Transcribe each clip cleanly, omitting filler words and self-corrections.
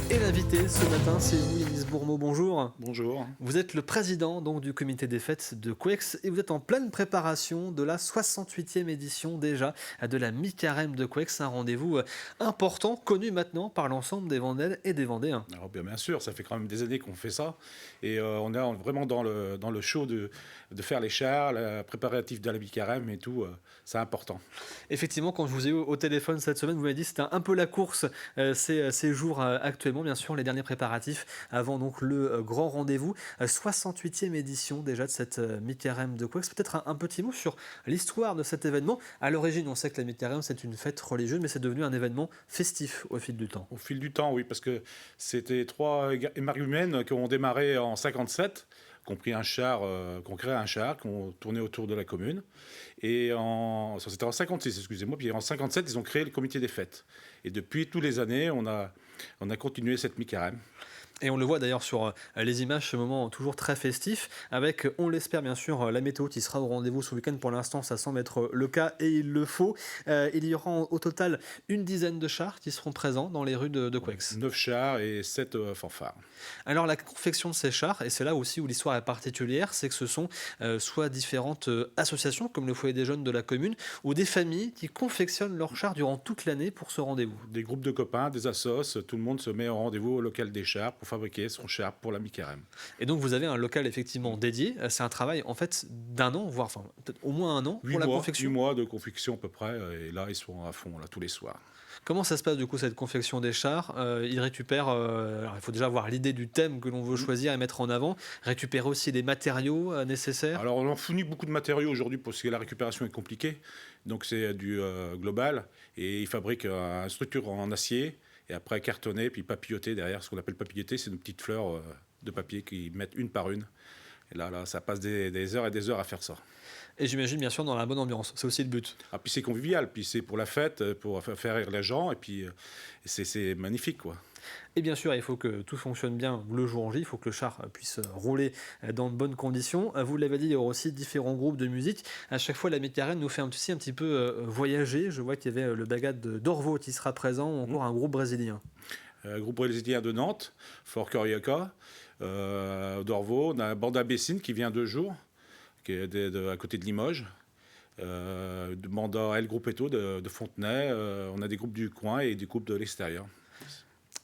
Et l'invité ce matin, c'est vous, Yanis Bourmeau, bonjour. Bonjour. Vous êtes le président donc, du comité des fêtes de Couex et vous êtes en pleine préparation de la 68e édition déjà de la mi-carême de Couex, un rendez-vous important, connu maintenant par l'ensemble des Vendéennes et des Vendéens. Alors bien sûr, ça fait quand même des années qu'on fait ça et on est vraiment dans le show de faire les chars, le préparatif de la mi-carême et tout, c'est important. Effectivement, quand je vous ai eu au téléphone cette semaine, vous m'avez dit que c'était un peu la course ces jours actuellement, bien sûr, les derniers préparatifs avant donc le grand rendez-vous. 68e édition déjà de cette mi-carême de Couex. Peut-être un petit mot sur l'histoire de cet événement. À l'origine, on sait que la mi-carême, c'est une fête religieuse, mais c'est devenu un événement festif au fil du temps. Au fil du temps, oui, parce que c'était trois émargumènes qui ont démarré en 57, qui ont pris un char, qui ont créé un char, qui ont tourné autour de la commune. Et ça, c'était en 56, excusez-moi. Puis en 57, ils ont créé le comité des fêtes. Et depuis, tous les années, on a continué cette mi-carême. Et on le voit d'ailleurs sur les images, ce moment toujours très festif, avec, on l'espère bien sûr, la météo qui sera au rendez-vous ce week-end. Pour l'instant, ça semble être le cas et il le faut. Il y aura au total une dizaine de chars qui seront présents dans les rues de Couex. 9 chars et 7 fanfares. Alors la confection de ces chars, et c'est là aussi où l'histoire est particulière, c'est que ce sont soit différentes associations, comme le Foyer des Jeunes de la commune, ou des familles qui confectionnent leurs chars durant toute l'année pour ce rendez-vous. Des groupes de copains, des assos, tout le monde se met au rendez-vous au local des chars pour fabriquer son char pour la mi-carême. Et donc vous avez un local effectivement dédié. C'est un travail en fait d'un an, voire enfin peut-être au moins un an pour la confection. 8 mois de confection à peu près, et là ils sont à fond là tous les soirs. Comment ça se passe du coup cette confection des chars? Ils récupèrent, alors il faut déjà avoir l'idée du thème que l'on veut choisir et mettre en avant, récupérer aussi les matériaux nécessaires. Alors on en fournit beaucoup de matériaux aujourd'hui parce que la récupération est compliquée, donc c'est du global, et ils fabriquent une structure en acier, et après cartonné, puis papilloté derrière. Ce qu'on appelle papilloté, c'est une petite fleur de papier qu'ils mettent une par une. Et là ça passe des heures et des heures à faire ça. Et j'imagine bien sûr dans la bonne ambiance, c'est aussi le but. Ah, puis c'est convivial, puis c'est pour la fête, pour faire rire les gens, et puis c'est magnifique, quoi. Et bien sûr, il faut que tout fonctionne bien le jour J, il faut que le char puisse rouler dans de bonnes conditions. Vous l'avez dit, il y aura aussi différents groupes de musique. À chaque fois, la mi-carême nous fait un petit peu voyager. Je vois qu'il y avait le Bagad d'Orvaux qui sera présent, ou encore un groupe brésilien. Groupe brésilien de Nantes, Fort Carioca, d'Orvaux. On a Banda Bessine qui vient 2 jours, qui est à côté de Limoges. De Banda El Gruppetto de Fontenay. On a des groupes du coin et des groupes de l'extérieur.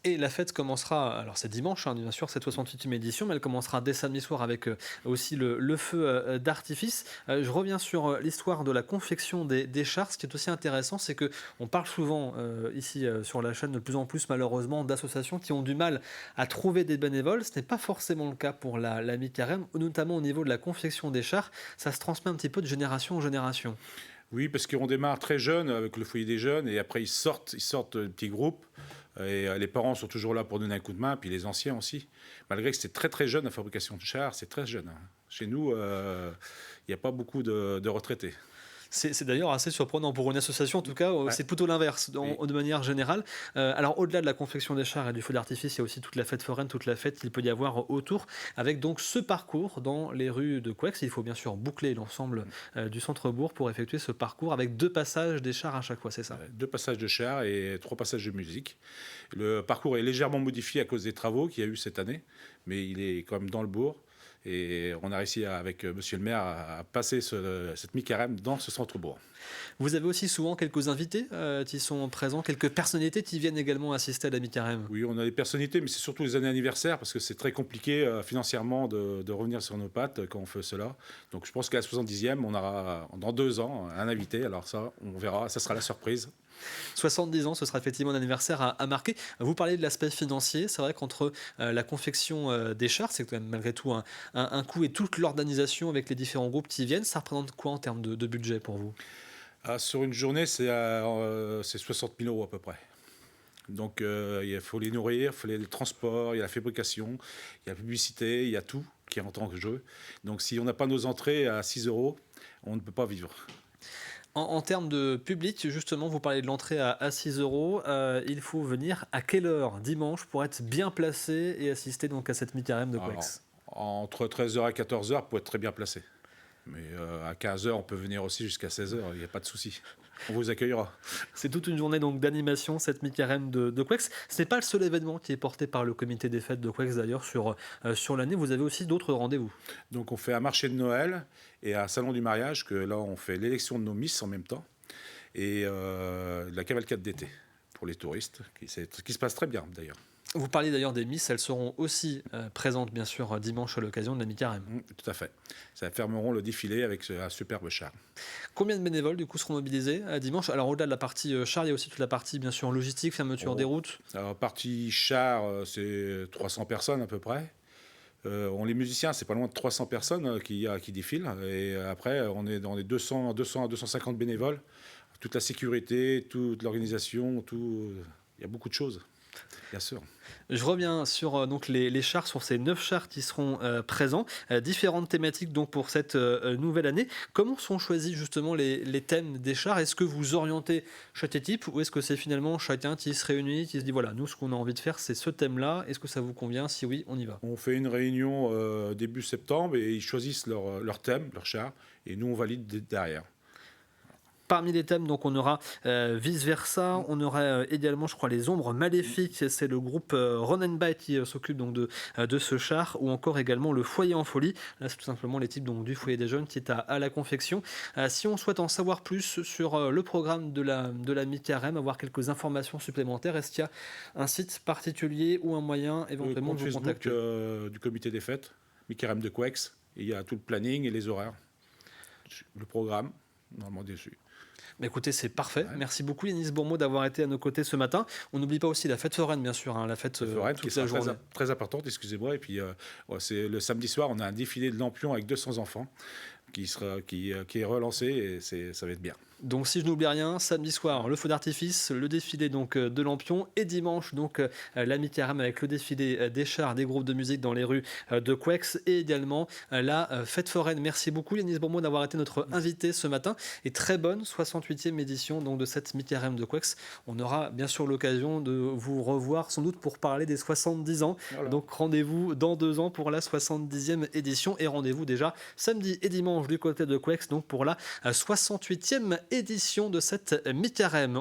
Et la fête commencera, alors c'est dimanche, hein, bien sûr, cette 68e édition, mais elle commencera dès samedi soir avec aussi le feu d'artifice. Je reviens sur l'histoire de la confection des chars. Ce qui est aussi intéressant, c'est qu'on parle souvent ici sur la chaîne de plus en plus, malheureusement, d'associations qui ont du mal à trouver des bénévoles. Ce n'est pas forcément le cas pour la mi-carême, notamment au niveau de la confection des chars. Ça se transmet un petit peu de génération en génération. Oui, parce qu'on démarre très jeune avec le foyer des jeunes, et après ils sortent de petits groupes. Et les parents sont toujours là pour donner un coup de main, puis les anciens aussi. Malgré que c'est très très jeune la fabrication de chars, c'est très jeune, hein. Chez nous, il n'y a pas beaucoup de retraités. C'est d'ailleurs assez surprenant pour une association, en tout cas, Ouais. c'est plutôt l'inverse, Oui. de manière générale. Alors, au-delà de la confection des chars et du feu d'artifice, il y a aussi toute la fête foraine, toute la fête qu'il peut y avoir autour, avec donc ce parcours dans les rues de Couex. Il faut bien sûr boucler l'ensemble du centre-bourg pour effectuer ce parcours avec 2 passages des chars à chaque fois, c'est ça? 2 passages de chars et 3 passages de musique. Le parcours est légèrement modifié à cause des travaux qu'il y a eu cette année, mais il est quand même dans le bourg. Et on a réussi avec monsieur le maire à passer cette mi-carême dans ce centre-bourg. Vous avez aussi souvent quelques invités qui sont présents, quelques personnalités qui viennent également assister à la mi-carême. Oui, on a des personnalités, mais c'est surtout les années anniversaires parce que c'est très compliqué financièrement de revenir sur nos pattes quand on fait cela. Donc je pense qu'à la 70e, on aura dans 2 ans un invité. Alors ça, on verra, ça sera la surprise. 70 ans, ce sera effectivement un anniversaire à marquer. Vous parlez de l'aspect financier. C'est vrai qu'entre la confection des chars, c'est quand même malgré tout un coût, et toute l'organisation avec les différents groupes qui viennent, ça représente quoi en termes de budget pour vous? Ah, sur une journée, c'est 60 000 euros à peu près. Donc il faut les nourrir, il faut les transports, il y a la fabrication, il y a la publicité, il y a tout qui entre en jeu. Donc si on n'a pas nos entrées à 6 euros, on ne peut pas vivre. En termes de public, justement, vous parlez de l'entrée à 6 euros. Il faut venir à quelle heure dimanche pour être bien placé et assister donc à cette mi-carême de Alors, Couex? entre 13 h et 14 h pour être très bien placé. Mais à 15 h, on peut venir aussi jusqu'à 16 h, il n'y a pas de souci. On vous accueillera. C'est toute une journée donc d'animation, cette mi-carême de Couex. Ce n'est pas le seul événement qui est porté par le comité des fêtes de Couex d'ailleurs sur l'année. Vous avez aussi d'autres rendez-vous. Donc on fait un marché de Noël et un salon du mariage, que là on fait l'élection de nos Miss en même temps, et la cavalcade d'été pour les touristes, qui se passe très bien d'ailleurs. Vous parliez d'ailleurs des Miss, elles seront aussi présentes bien sûr dimanche à l'occasion de la mi-carême. Tout à fait. Ça fermeront le défilé avec un superbe char. Combien de bénévoles du coup seront mobilisés dimanche? Alors au-delà de la partie char, il y a aussi toute la partie bien sûr logistique, fermeture des routes. Alors partie char, c'est 300 personnes à peu près. Les musiciens, c'est pas loin de 300 personnes qui défilent. Et après, on est dans les 200 à 250 bénévoles. Toute la sécurité, toute l'organisation, il y a beaucoup de choses, bien sûr. Je reviens sur donc les chars, sur ces 9 chars qui seront présents. Différentes thématiques donc pour cette nouvelle année. Comment sont choisis justement les thèmes des chars? Est-ce que vous orientez chaque équipe ou est-ce que c'est finalement chacun qui se réunit, qui se dit voilà, nous ce qu'on a envie de faire c'est ce thème-là, est-ce que ça vous convient? Si oui, on y va. On fait une réunion début septembre et ils choisissent leur thème, leur char, et nous on valide derrière. Parmi les thèmes, donc on aura Vice Versa, on aura également, je crois, les Ombres Maléfiques, c'est le groupe Run and Bite qui s'occupe donc de ce char, ou encore également le Foyer en Folie. Là, c'est tout simplement les types donc, du Foyer des Jeunes qui est à la confection. Si on souhaite en savoir plus sur le programme de la mi-carême, avoir quelques informations supplémentaires, est-ce qu'il y a un site particulier ou un moyen éventuellement de vous Facebook, contacter du comité des fêtes, mi-carême de Couex, il y a tout le planning et les horaires, le programme, normalement dessus. Mais écoutez, c'est parfait. Ouais. Merci beaucoup Yanis Bourmeau d'avoir été à nos côtés ce matin. On n'oublie pas aussi la fête foraine, bien sûr, la fête Foraine, qui toute la sera journée. très importante, excusez-moi. Et puis, c'est le samedi soir, on a un défilé de lampions avec 200 enfants qui est relancé et ça va être bien. Donc si je n'oublie rien, samedi soir le feu d'artifice, le défilé donc de Lampion et dimanche donc la mi-carême avec le défilé des chars, des groupes de musique dans les rues de Couex et également la fête foraine. Merci beaucoup Yanis Bourmeau d'avoir été notre invité ce matin et très bonne 68e édition donc de cette mi-carême de Couex. On aura bien sûr l'occasion de vous revoir sans doute pour parler des 70 ans. Voilà. Donc rendez-vous dans 2 ans pour la 70e édition et rendez-vous déjà samedi et dimanche du côté de Couex donc pour la 68e édition de cette mi-carême.